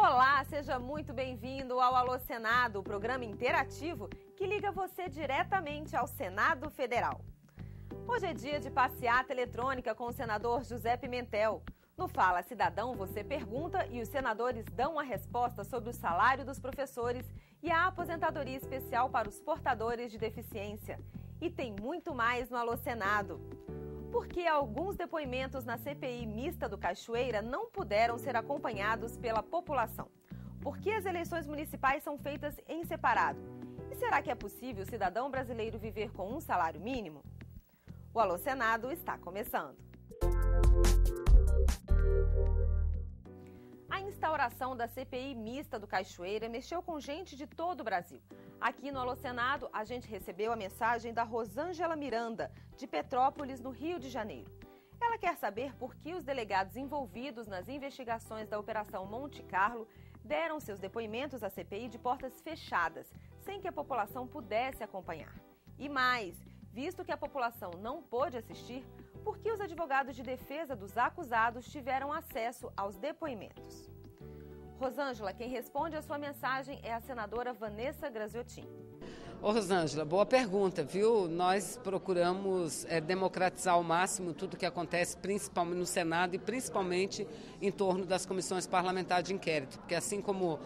Olá, seja muito bem-vindo ao Alô Senado, o programa interativo que liga você diretamente ao Senado Federal. Hoje é dia de passeata eletrônica com o senador José Pimentel. No Fala Cidadão, você pergunta e os senadores dão a resposta sobre o salário dos professores e a aposentadoria especial para os portadores de deficiência. E tem muito mais no Alô Senado. Porque alguns depoimentos na CPI mista do Cachoeira não puderam ser acompanhados pela população. Por que as eleições municipais são feitas em separado? E será que é possível o cidadão brasileiro viver com um salário mínimo? O Alô Senado está começando. A instauração da CPI mista do Cachoeira mexeu com gente de todo o Brasil. Aqui no Alô Senado, a gente recebeu a mensagem da Rosângela Miranda, de Petrópolis, no Rio de Janeiro. Ela quer saber por que os delegados envolvidos nas investigações da Operação Monte Carlo deram seus depoimentos à CPI de portas fechadas, sem que a população pudesse acompanhar. E mais, visto que a população não pôde assistir, por que os advogados de defesa dos acusados tiveram acesso aos depoimentos? Rosângela, quem responde a sua mensagem é a senadora Vanessa Graziotin. Ô Rosângela, boa pergunta, viu? Nós procuramos democratizar ao máximo tudo o que acontece, principalmente no Senado e principalmente em torno das comissões parlamentares de inquérito, porque assim como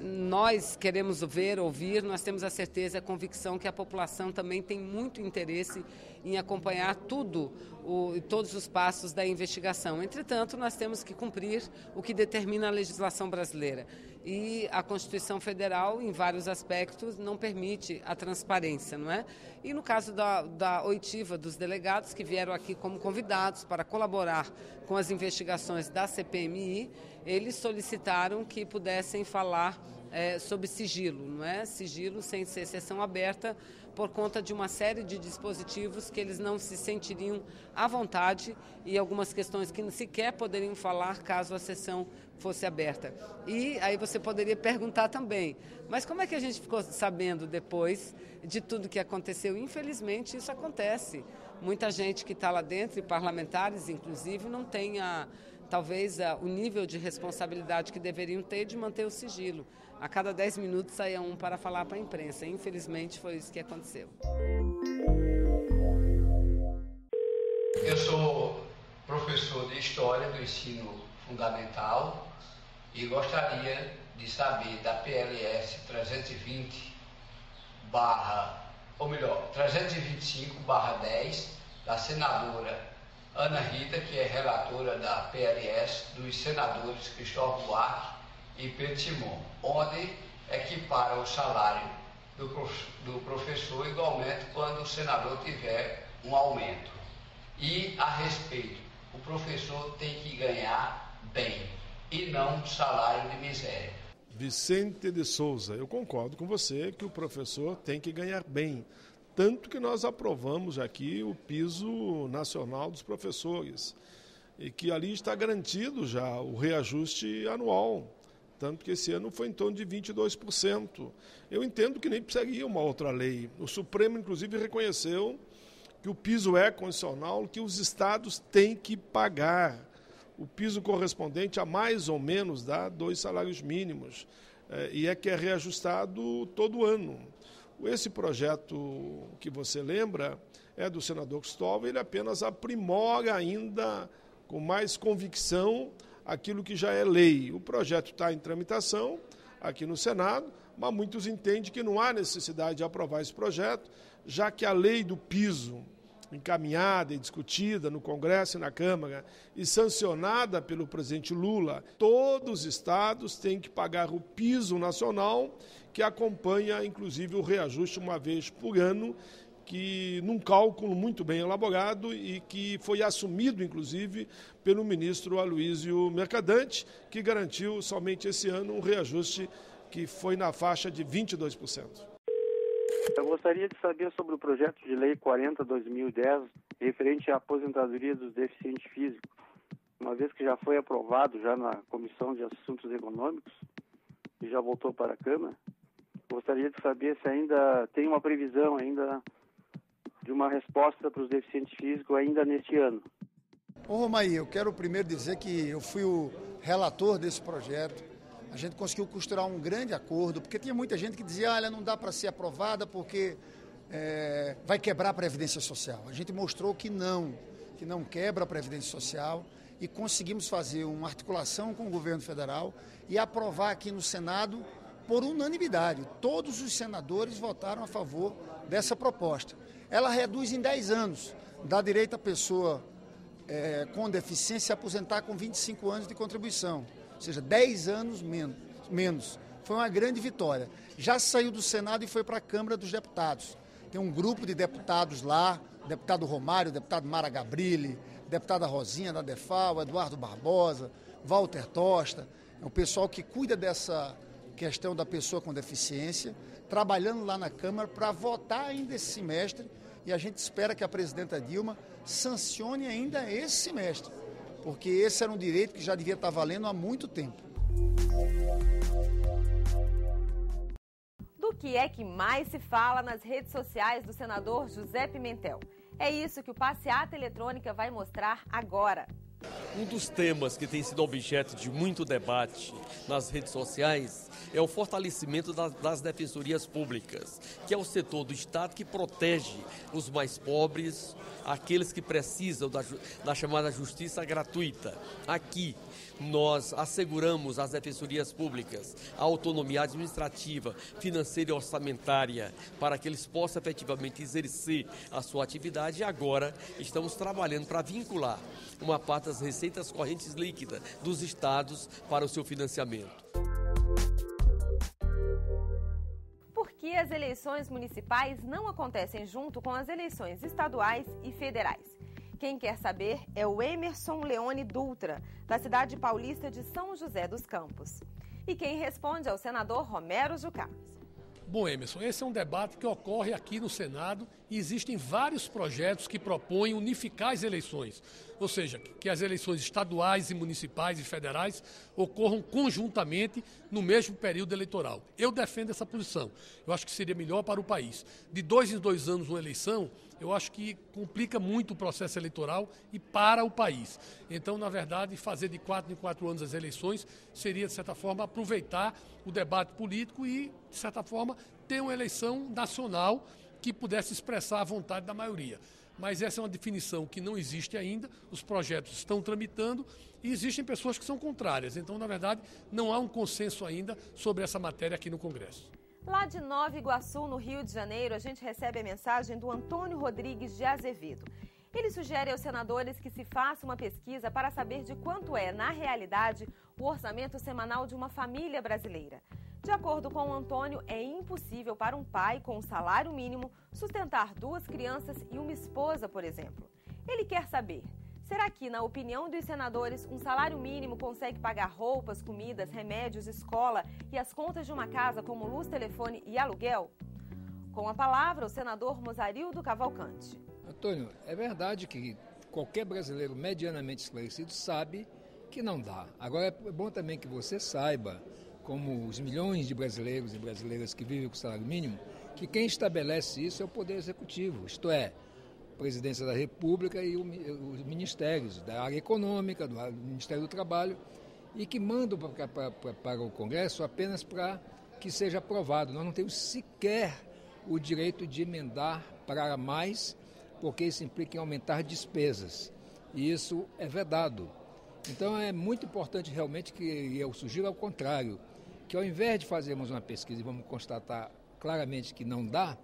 nós queremos ver, ouvir, nós temos a certeza e a convicção que a população também tem muito interesse em acompanhar todos os passos da investigação. Entretanto, nós temos que cumprir o que determina a legislação brasileira. E a Constituição Federal, em vários aspectos, não permite a transparência, não é? E no caso da oitiva dos delegados que vieram aqui como convidados para colaborar com as investigações da CPMI, eles solicitaram que pudessem falar sobre sigilo, não é? Sigilo sem ser sessão aberta, por conta de uma série de dispositivos que eles não se sentiriam à vontade e algumas questões que sequer poderiam falar caso a sessão fosse aberta. E aí você poderia perguntar também, mas como é que a gente ficou sabendo depois de tudo que aconteceu? Infelizmente isso acontece. Muita gente que está lá dentro, e parlamentares inclusive, não tem talvez o nível de responsabilidade que deveriam ter de manter o sigilo. A cada 10 minutos saía um para falar para a imprensa. Infelizmente foi isso que aconteceu. Eu sou professor de História do Ensino Fundamental e gostaria de saber da PLS 325/10 da senadora Ana Rita, que é relatora da PLS, dos senadores Cristóvão Buarque e Pedro Simão, onde equipara o salário do professor igualmente quando o senador tiver um aumento. E, a respeito, o professor tem que ganhar bem e não salário de miséria. Vicente de Souza, eu concordo com você que o professor tem que ganhar bem. Tanto que nós aprovamos aqui o piso nacional dos professores e que ali está garantido já o reajuste anual, tanto que esse ano foi em torno de 22%. Eu entendo que nem precisaria uma outra lei. O Supremo, inclusive, reconheceu que o piso é constitucional, que os estados têm que pagar o piso correspondente a mais ou menos 2 salários mínimos, e que é reajustado todo ano. Esse projeto que você lembra é do senador Cristóvão, ele apenas aprimora ainda com mais convicção aquilo que já é lei. O projeto está em tramitação aqui no Senado, mas muitos entendem que não há necessidade de aprovar esse projeto, já que a lei do piso, encaminhada e discutida no Congresso e na Câmara e sancionada pelo presidente Lula, todos os estados têm que pagar o piso nacional, que acompanha, inclusive, o reajuste uma vez por ano, que num cálculo muito bem elaborado e que foi assumido, inclusive, pelo ministro Aloysio Mercadante, que garantiu somente esse ano um reajuste que foi na faixa de 22%. Eu gostaria de saber sobre o projeto de lei 40/2010, referente à aposentadoria dos deficientes físicos, uma vez que já foi aprovado já na Comissão de Assuntos Econômicos e já voltou para a Câmara. Gostaria de saber se ainda tem uma previsão ainda de uma resposta para os deficientes físicos ainda neste ano. Ô Romaí, eu quero primeiro dizer que eu fui o relator desse projeto. A gente conseguiu costurar um grande acordo, porque tinha muita gente que dizia, olha, não dá para ser aprovada porque vai quebrar a Previdência Social. A gente mostrou que não quebra a Previdência Social e conseguimos fazer uma articulação com o governo federal e aprovar aqui no Senado por unanimidade. Todos os senadores votaram a favor dessa proposta. Ela reduz em 10 anos, dá direito à pessoa com deficiência se aposentar com 25 anos de contribuição, ou seja, 10 anos menos. Foi uma grande vitória. Já saiu do Senado e foi para a Câmara dos Deputados. Tem um grupo de deputados lá, o deputado Romário, o deputado Mara Gabrilli, deputada Rosinha da DEFAL, Eduardo Barbosa, Walter Tosta, é o pessoal que cuida dessa questão da pessoa com deficiência, trabalhando lá na Câmara para votar ainda esse semestre, e a gente espera que a presidenta Dilma sancione ainda esse semestre, porque esse era um direito que já devia estar valendo há muito tempo. Do que é que mais se fala nas redes sociais do senador José Pimentel? É isso que o Passeata Eletrônica vai mostrar agora. Um dos temas que tem sido objeto de muito debate nas redes sociais é o fortalecimento das defensorias públicas, que é o setor do Estado que protege os mais pobres, aqueles que precisam da chamada justiça gratuita. Aqui, nós asseguramos às defensorias públicas a autonomia administrativa, financeira e orçamentária para que eles possam efetivamente exercer a sua atividade, e agora estamos trabalhando para vincular uma parte das receitas correntes líquidas dos estados para o seu financiamento. Por que as eleições municipais não acontecem junto com as eleições estaduais e federais? Quem quer saber é o Emerson Leone Dutra, da cidade paulista de São José dos Campos. E quem responde é o senador Romero Jucá. Bom, Emerson, esse é um debate que ocorre aqui no Senado e existem vários projetos que propõem unificar as eleições, ou seja, que as eleições estaduais e municipais e federais ocorram conjuntamente no mesmo período eleitoral. Eu defendo essa posição. Eu acho que seria melhor para o país. De 2 em 2 anos uma eleição, eu acho que complica muito o processo eleitoral e para o país. Então, na verdade, fazer de 4 em 4 anos as eleições seria, de certa forma, aproveitar o debate político e, de certa forma, ter uma eleição nacional que pudesse expressar a vontade da maioria. Mas essa é uma definição que não existe ainda, os projetos estão tramitando e existem pessoas que são contrárias. Então, na verdade, não há um consenso ainda sobre essa matéria aqui no Congresso. Lá de Nova Iguaçu, no Rio de Janeiro, a gente recebe a mensagem do Antônio Rodrigues de Azevedo. Ele sugere aos senadores que se faça uma pesquisa para saber de quanto é, na realidade, o orçamento semanal de uma família brasileira. De acordo com o Antônio, é impossível para um pai com um salário mínimo sustentar 2 crianças e uma esposa, por exemplo. Ele quer saber, será que, na opinião dos senadores, um salário mínimo consegue pagar roupas, comidas, remédios, escola e as contas de uma casa como luz, telefone e aluguel? Com a palavra, o senador Mozarildo Cavalcante. Antônio, é verdade que qualquer brasileiro medianamente esclarecido sabe que não dá. Agora é bom também que você saiba, como os milhões de brasileiros e brasileiras que vivem com salário mínimo, que quem estabelece isso é o Poder Executivo, isto é, a Presidência da República e os ministérios da área econômica, do Ministério do Trabalho, e que mandam para o Congresso apenas para que seja aprovado. Nós não temos sequer o direito de emendar para mais, porque isso implica em aumentar despesas, e isso é vedado. Então é muito importante realmente que eu sugiro ao contrário, que ao invés de fazermos uma pesquisa e vamos constatar claramente que não dá,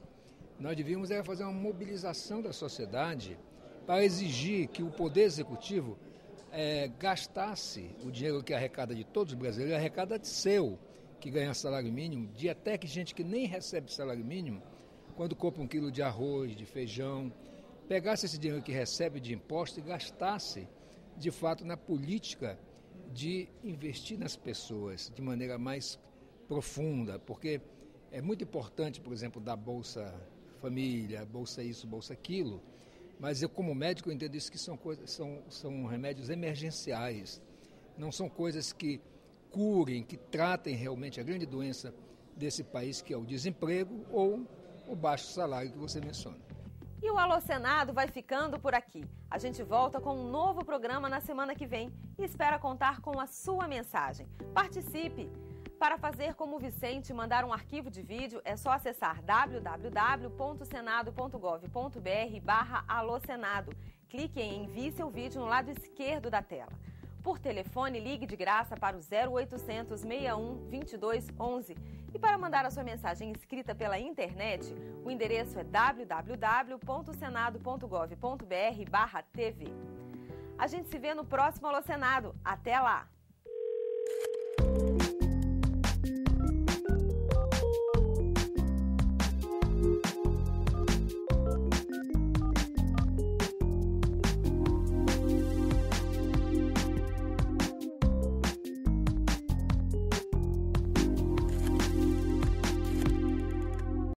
nós devíamos fazer uma mobilização da sociedade para exigir que o Poder Executivo gastasse o dinheiro que arrecada de todos os brasileiros, arrecada de seu, que ganha salário mínimo, de até que gente que nem recebe salário mínimo, quando compra 1 quilo de arroz, de feijão, pegasse esse dinheiro que recebe de imposto e gastasse, de fato, na política de investir nas pessoas de maneira mais profunda, porque é muito importante, por exemplo, dar Bolsa Família, Bolsa isso, Bolsa aquilo, mas eu, como médico, entendo isso que são remédios emergenciais, não são coisas que curem, que tratem realmente a grande doença desse país, que é o desemprego ou o baixo salário que você menciona. E o Alô Senado vai ficando por aqui. A gente volta com um novo programa na semana que vem e espera contar com a sua mensagem. Participe! Para fazer como o Vicente e mandar um arquivo de vídeo, é só acessar www.senado.gov.br/alô-senado. Clique em Envie seu vídeo no lado esquerdo da tela. Por telefone, ligue de graça para o 0800 61 22 11. E para mandar a sua mensagem escrita pela internet, o endereço é www.senado.gov.br/tv. A gente se vê no próximo Alô Senado. Até lá!